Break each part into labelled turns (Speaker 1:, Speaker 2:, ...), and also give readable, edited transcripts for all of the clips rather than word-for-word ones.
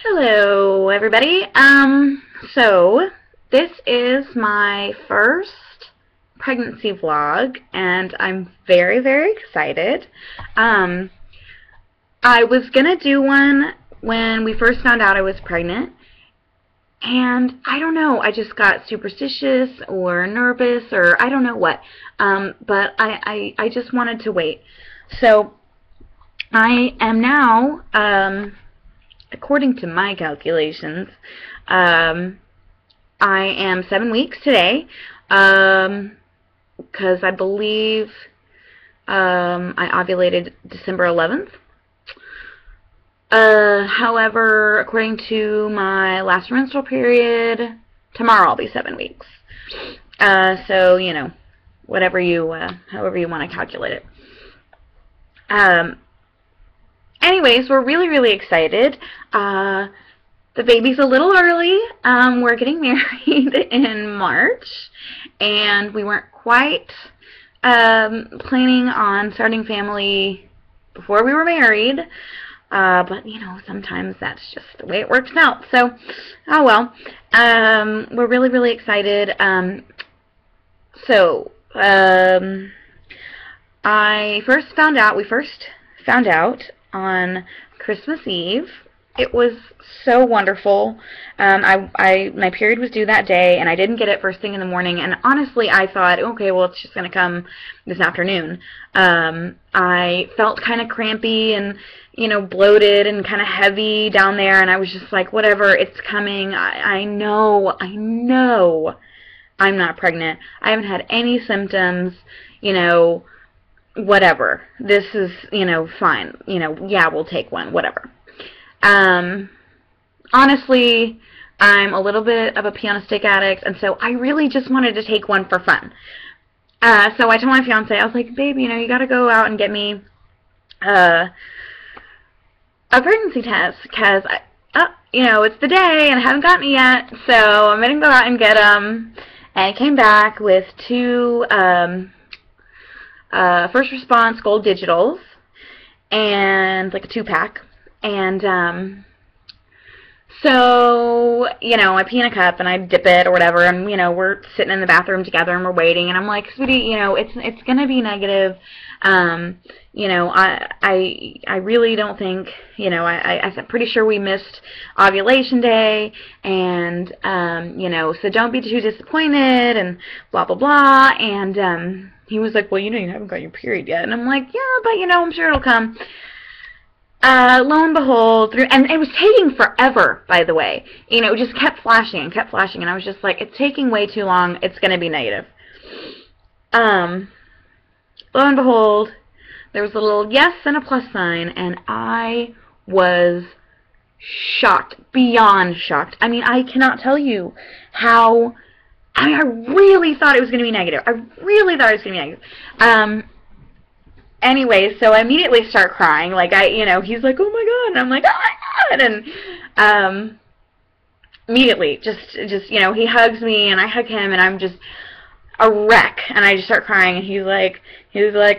Speaker 1: Hello, everybody. So this is my first pregnancy vlog, and I'm very, very excited. I was gonna do one when we first found out I was pregnant, and I don't know, I just got superstitious or nervous, or I don't know what. But I just wanted to wait. So I am now, according to my calculations, I am 7 weeks today, because I believe I ovulated December 11th. However, according to my last menstrual period, tomorrow I'll be 7 weeks. So, you know, whatever you, however you want to calculate it. Anyways, we're really, really excited. The baby's a little early. We're getting married in March, and we weren't quite planning on starting family before we were married. But, you know, sometimes that's just the way it works out. So, oh well. We're really, really excited. We first found out on Christmas Eve. It was so wonderful. My period was due that day, and I didn't get it first thing in the morning, and honestly I thought, okay, well, it's just going to come this afternoon. I felt kind of crampy and, you know, bloated and kind of heavy down there, and I was just like, whatever, it's coming. I know I'm not pregnant. I haven't had any symptoms, you know, whatever. This is, you know, fine. You know, yeah, we'll take one, whatever. Honestly, I'm a little bit of a pee on a stick addict, and so I really just wanted to take one for fun. So I told my fiance, I was like, babe, you know, you gotta go out and get me a pregnancy test, because, you know, it's the day, and I haven't gotten it yet, so I'm gonna go out and get them. And I came back with two, first response gold digitals, and like a 2-pack, and so, you know, I pee in a cup and I dip it or whatever, and, you know, we're sitting in the bathroom together and we're waiting, and I'm like, sweetie, you know, it's gonna be negative. You know, I really don't think, you know, I'm pretty sure we missed ovulation day, and, you know, so don't be too disappointed, and blah, blah, blah. And, he was like, well, you know, you haven't got your period yet. And I'm like, yeah, but, you know, I'm sure it'll come. Lo and behold, and it was taking forever, by the way. You know, it just kept flashing and kept flashing, and I was just like, it's taking way too long. It's going to be negative. Lo and behold, there was a little yes and a plus sign, and I was shocked, beyond shocked. I mean, I cannot tell you how, I really thought it was going to be negative. I really thought it was going to be negative. Anyway, so I immediately start crying. Like, you know, he's like, oh my God, and I'm like, oh my God, and, immediately, just, you know, he hugs me, and I hug him, and I'm just a wreck, and I just start crying, and he was like,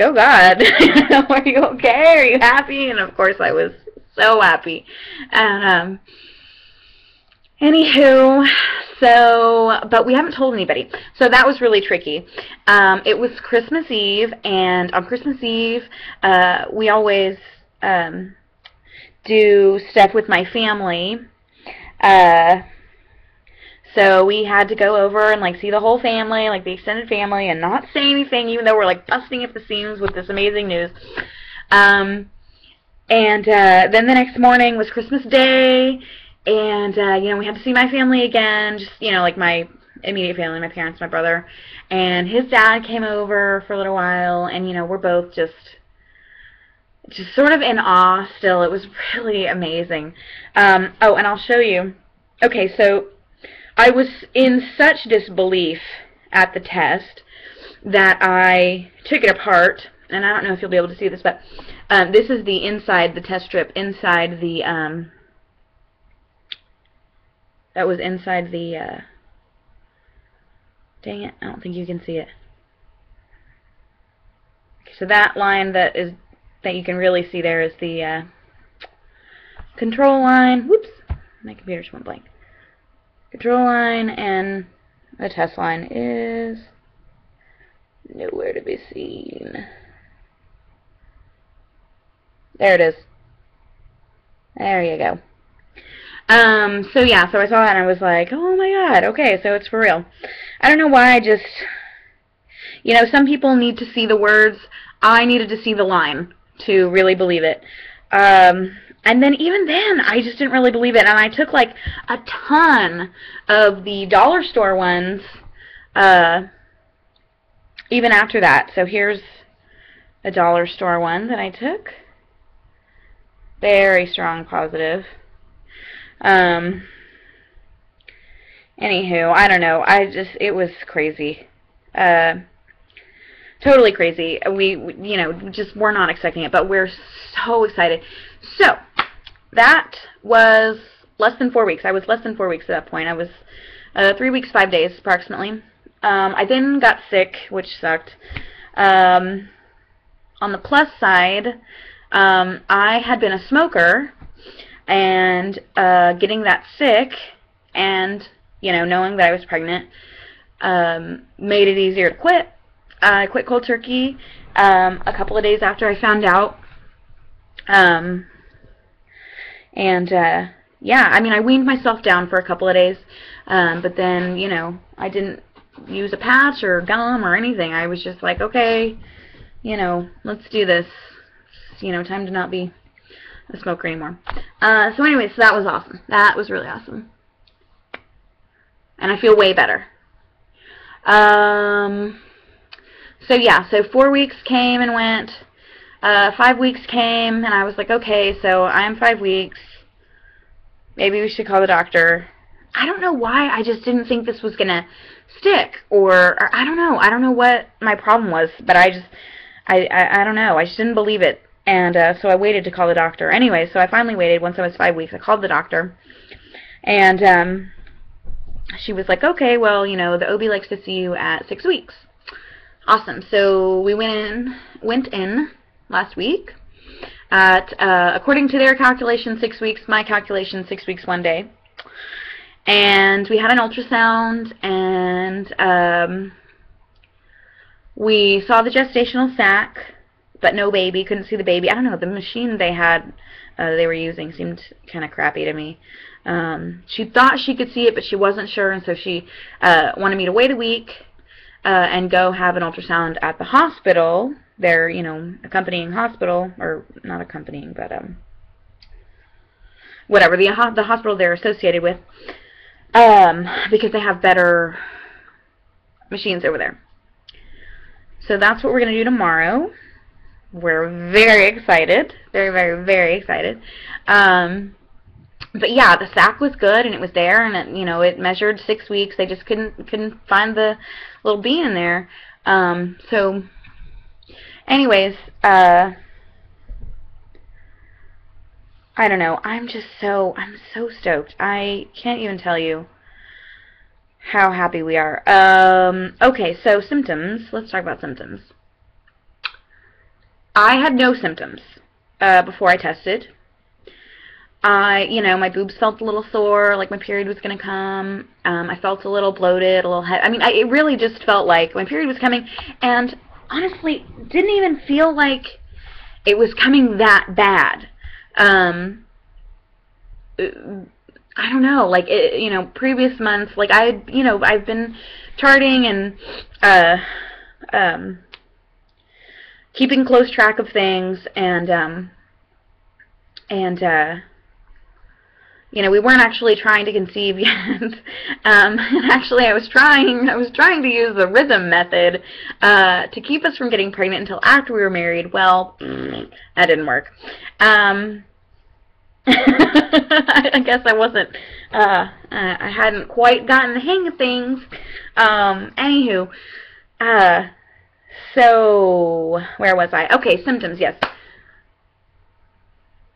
Speaker 1: oh God, are you okay? Are you happy? And of course I was so happy. And, anywho, so, but we haven't told anybody, so that was really tricky. It was Christmas Eve, and on Christmas Eve, we always, do stuff with my family. So we had to go over and, like, see the whole family, like the extended family, and not say anything, even though we're, like, busting at the seams with this amazing news. And then the next morning was Christmas Day, and, you know, we had to see my family again, just, you know, like my immediate family, my parents, my brother, and his dad came over for a little while, and, you know, we're both just sort of in awe still. It was really amazing. Oh, and I'll show you. Okay, so I was in such disbelief at the test that I took it apart, and I don't know if you'll be able to see this, but this is the inside, the test strip, inside the, that was inside the, dang it, I don't think you can see it. Okay, so that line that you can really see there is the control line. Whoops. My computer just went blank. Control line and the test line is nowhere to be seen. There it is. There you go. So yeah, so I saw that and I was like, oh my god, okay, so it's for real. I don't know why, I just, you know, some people need to see the words. I needed to see the line to really believe it. And then even then, I just didn't really believe it. And I took like a ton of the dollar store ones, even after that. So here's a dollar store one that I took. Very strong positive. Anywho, I don't know. It was crazy. Totally crazy. We, you know, just were not expecting it, but we're so excited. So, that was less than 4 weeks. I was less than 4 weeks at that point. I was 3 weeks, 5 days, approximately. I then got sick, which sucked. On the plus side, I had been a smoker, and getting that sick and, you know, knowing that I was pregnant made it easier to quit. I quit cold turkey a couple of days after I found out. Yeah, I mean, I weaned myself down for a couple of days, but then, you know, I didn't use a patch or gum or anything. I was just like, okay, you know, let's do this. It's, you know, time to not be a smoker anymore. So anyway, so that was awesome. That was really awesome. And I feel way better. So yeah, so 4 weeks came and went. 5 weeks came, and I was like, okay, so I'm 5 weeks. Maybe we should call the doctor. I don't know why. I just didn't think this was gonna stick, or I don't know. I don't know what my problem was, but I don't know. I just didn't believe it, and so I waited to call the doctor. Anyway, so I finally waited. Once I was 5 weeks, I called the doctor, and she was like, okay, well, you know, the OB likes to see you at 6 weeks. Awesome. So we went in last week at, according to their calculation, 6 weeks, my calculation, 6 weeks, 1 day. And we had an ultrasound, and we saw the gestational sac, but no baby. Couldn't see the baby. I don't know, the machine they had, they were using seemed kind of crappy to me. She thought she could see it, but she wasn't sure, and so she wanted me to wait a week and go have an ultrasound at the hospital, their, you know, accompanying hospital, or not accompanying, but whatever, the hospital they're associated with, because they have better machines over there. So that's what we're going to do tomorrow. We're very excited, very, very, very excited. But yeah, the sac was good, and it was there, and it, you know, it measured 6 weeks. They just couldn't find the little bee in there. So, anyways, I don't know. I'm so stoked. I can't even tell you how happy we are. Okay, so symptoms. Let's talk about symptoms. I had no symptoms before I tested. You know, my boobs felt a little sore, like my period was going to come. I felt a little bloated, a little heavy. I mean, it really just felt like my period was coming, and honestly, didn't even feel like it was coming that bad. I don't know, like, you know, previous months, like, you know, I've been charting and, keeping close track of things, and, you know, we weren't actually trying to conceive yet. Actually, I was trying to use the rhythm method to keep us from getting pregnant until after we were married. Well, that didn't work. I guess I wasn't. I hadn't quite gotten the hang of things. Anywho, so where was I? Okay, symptoms. Yes,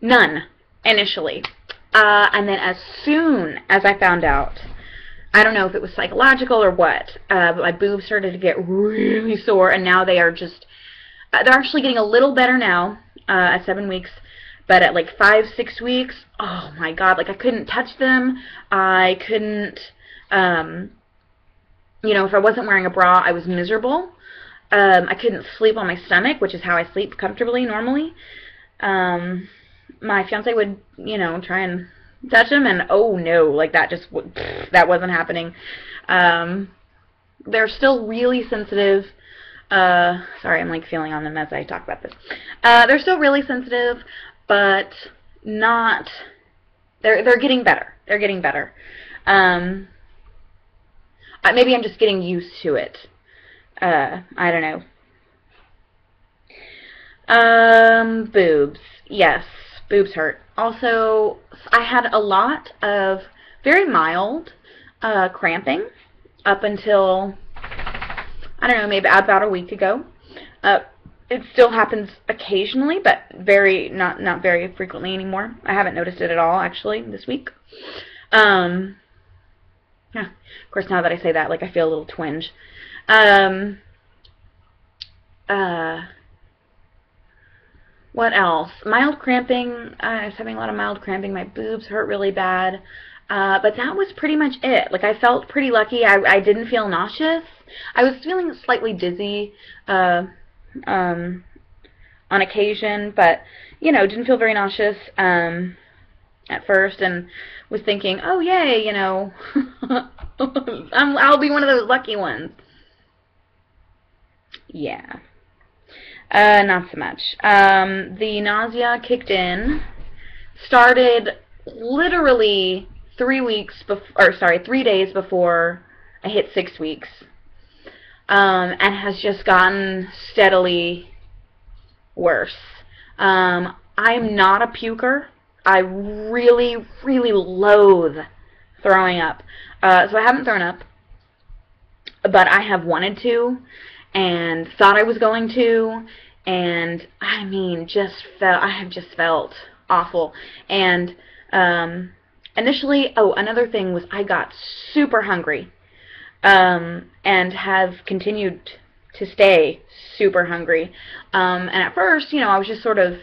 Speaker 1: none initially. And then as soon as I found out, I don't know if it was psychological or what, but my boobs started to get really sore, and now they are just, they're actually getting a little better now, at 7 weeks, But at like 5, 6 weeks, oh my God, like I couldn't touch them. I couldn't, you know, if I wasn't wearing a bra, I was miserable. I couldn't sleep on my stomach, which is how I sleep comfortably normally. My fiance would, you know, try and touch them, and oh no, like that just, that wasn't happening. They're still really sensitive. Sorry, I'm like feeling on them as I talk about this. They're still really sensitive, but not, they're getting better. They're getting better. Maybe I'm just getting used to it. I don't know. Boobs. Yes, boobs hurt. Also, I had a lot of very mild cramping up until, I don't know, maybe about a week ago. It still happens occasionally, but not very frequently anymore. I haven't noticed it at all, actually, this week. Yeah, of course, now that I say that, like, I feel a little twinge. What else? Mild cramping. I was having a lot of mild cramping. My boobs hurt really bad. But that was pretty much it. Like, I felt pretty lucky. I didn't feel nauseous. I was feeling slightly dizzy on occasion, but, you know, didn't feel very nauseous at first, and was thinking, oh, yay, you know, I'll be one of those lucky ones. Yeah. Not so much. The nausea kicked in, started literally 3 days before I hit 6 weeks, and has just gotten steadily worse. I'm not a puker. I really, really loathe throwing up. So I haven't thrown up, but I have wanted to, and thought I was going to, and I mean, I have just felt awful. And initially, another thing was I got super hungry, and have continued to stay super hungry. And at first, you know, I was just sort of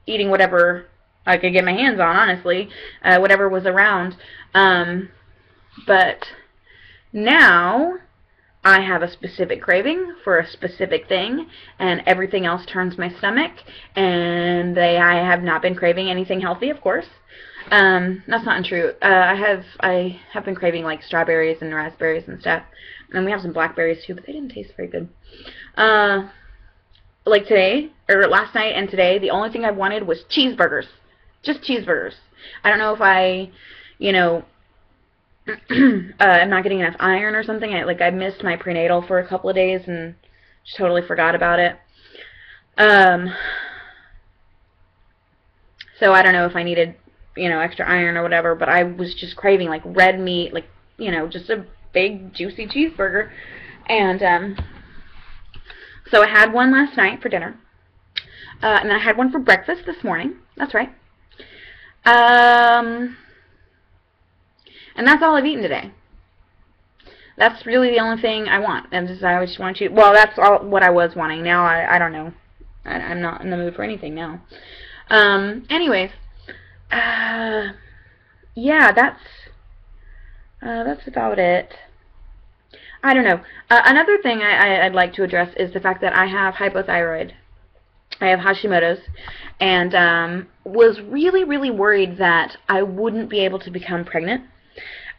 Speaker 1: eating whatever I could get my hands on, honestly, whatever was around. But now I have a specific craving for a specific thing, and everything else turns my stomach, and I have not been craving anything healthy, of course. That's not untrue. I have been craving, like, strawberries and raspberries and stuff, and we have some blackberries too, but they didn't taste very good. Like today, or last night and today, the only thing I wanted was cheeseburgers. Just cheeseburgers. I don't know if I, you know, I'm not getting enough iron or something. I missed my prenatal for a couple of days and just totally forgot about it. So I don't know if I needed, you know, extra iron or whatever, but I was just craving, like, red meat, like, you know, just a big juicy cheeseburger. And so I had one last night for dinner, and then I had one for breakfast this morning. That's right. And that's all I've eaten today. That's really the only thing I want. I just want to, well, that's all what I was wanting. Now I don't know. I'm not in the mood for anything now. Anyways, yeah, that's about it. I don't know. Another thing I'd like to address is the fact that I have hypothyroid. I have Hashimoto's, and was really, really worried that I wouldn't be able to become pregnant,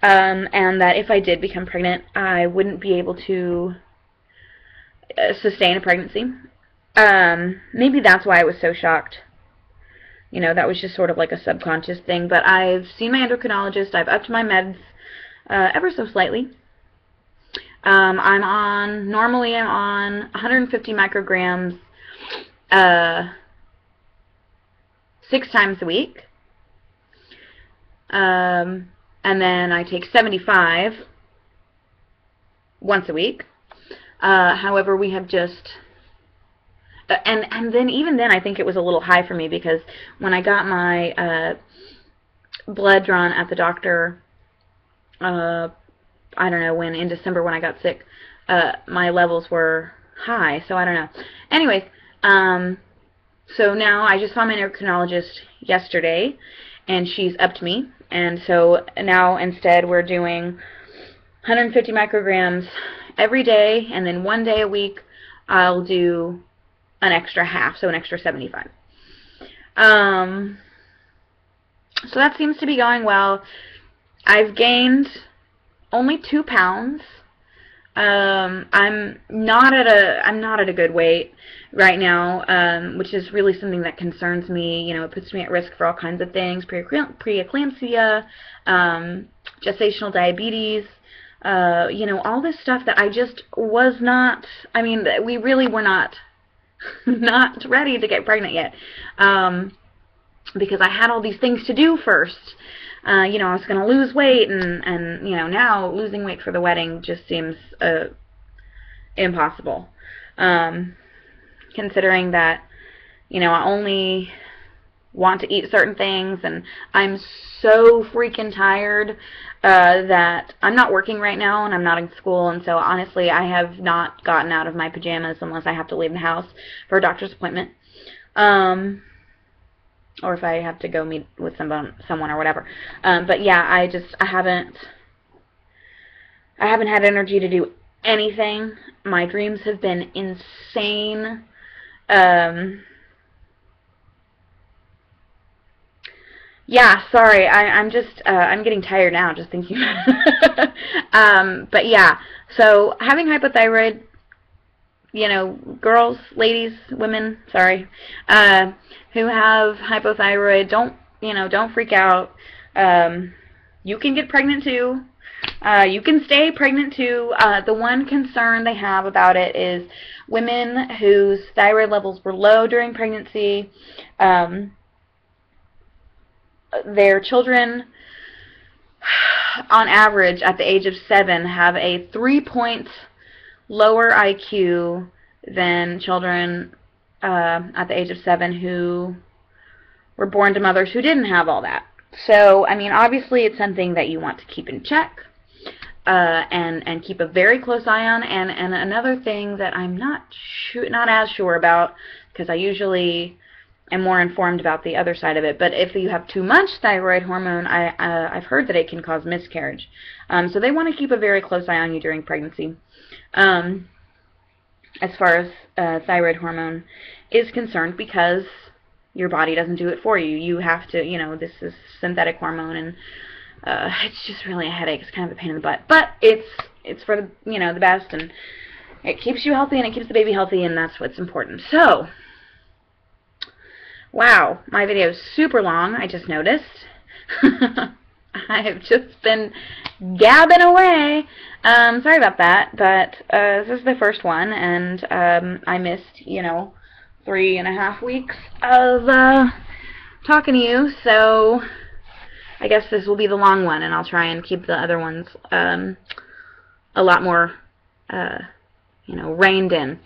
Speaker 1: and that if I did become pregnant, I wouldn't be able to sustain a pregnancy. Maybe that's why I was so shocked. You know, that was just sort of like a subconscious thing, but I've seen my endocrinologist. I've upped my meds ever so slightly. Normally I'm on 150 micrograms 6 times a week. And then I take 75 once a week. However, we have just, and then even then I think it was a little high for me, because when I got my blood drawn at the doctor, I don't know when, in December when I got sick, my levels were high, so I don't know. Anyways, So now I just saw my endocrinologist yesterday, and she's upped me. And so now instead we're doing 150 micrograms every day, and then 1 day a week I'll do an extra half, so an extra 75. So that seems to be going well. I've gained only 2 pounds. I'm not at a good weight right now, which is really something that concerns me. You know, it puts me at risk for all kinds of things: preeclampsia, gestational diabetes, you know, all this stuff that I just was not. I mean, we really were not ready to get pregnant yet, because I had all these things to do first. You know, I was going to lose weight, and you know, now losing weight for the wedding just seems impossible. Considering that, you know, I only want to eat certain things, and I'm so freaking tired that I'm not working right now, and I'm not in school, and so honestly, I have not gotten out of my pajamas unless I have to leave the house for a doctor's appointment. Or if I have to go meet with someone or whatever. But yeah, I haven't had energy to do anything. My dreams have been insane. Yeah, sorry, I'm getting tired now just thinking about it. But yeah, so having hypothyroid, you know, girls, ladies, women, sorry, who have hypothyroid, don't freak out. You can get pregnant too. You can stay pregnant too. The one concern they have about it is women whose thyroid levels were low during pregnancy. Their children, on average, at the age of 7, have a 3-point lower IQ than children at the age of 7 who were born to mothers who didn't have all that. So, I mean, obviously it's something that you want to keep in check and keep a very close eye on. And another thing that I'm not as sure about, because I usually am more informed about the other side of it, but if you have too much thyroid hormone, I've heard that it can cause miscarriage. So they want to keep a very close eye on you during pregnancy. As far as thyroid hormone is concerned, because your body doesn't do it for you. You have to, you know, this is synthetic hormone, and it's just really a headache. It's kind of a pain in the butt. But it's for the, you know, the best, and it keeps you healthy, and it keeps the baby healthy, and that's what's important. So, wow, my video is super long, I just noticed. I have just been gabbing away. Sorry about that, but this is the first one, and I missed, you know, 3.5 weeks of talking to you, so I guess this will be the long one, and I'll try and keep the other ones a lot more, you know, reined in.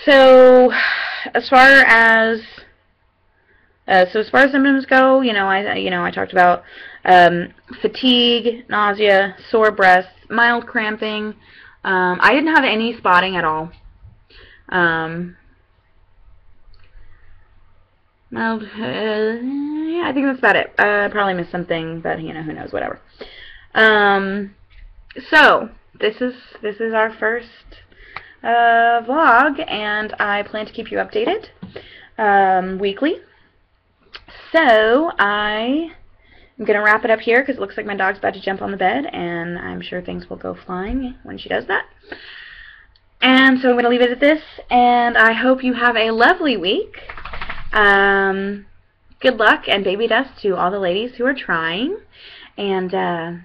Speaker 1: So, as far as symptoms go, you know, I talked about fatigue, nausea, sore breasts, mild cramping. I didn't have any spotting at all. Mild, yeah, I think that's about it. I probably missed something, but you know, who knows, whatever. So this is our first vlog, and I plan to keep you updated weekly. So I am going to wrap it up here because it looks like my dog's about to jump on the bed, and I'm sure things will go flying when she does that. And so I'm going to leave it at this, and I hope you have a lovely week. Good luck and baby dust to all the ladies who are trying, and I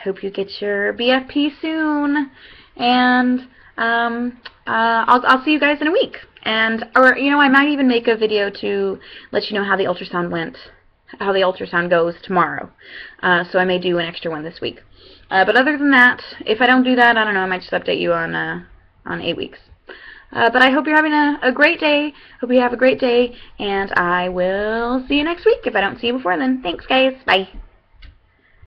Speaker 1: hope you get your BFP soon, and I'll see you guys in a week. Or you know, I might even make a video to let you know how the ultrasound went, how the ultrasound goes tomorrow. So I may do an extra one this week. But other than that, if I don't do that, I don't know, I might just update you on 8 weeks. But I hope you're having a great day. Hope you have a great day, and I will see you next week if I don't see you before then. Thanks, guys. Bye.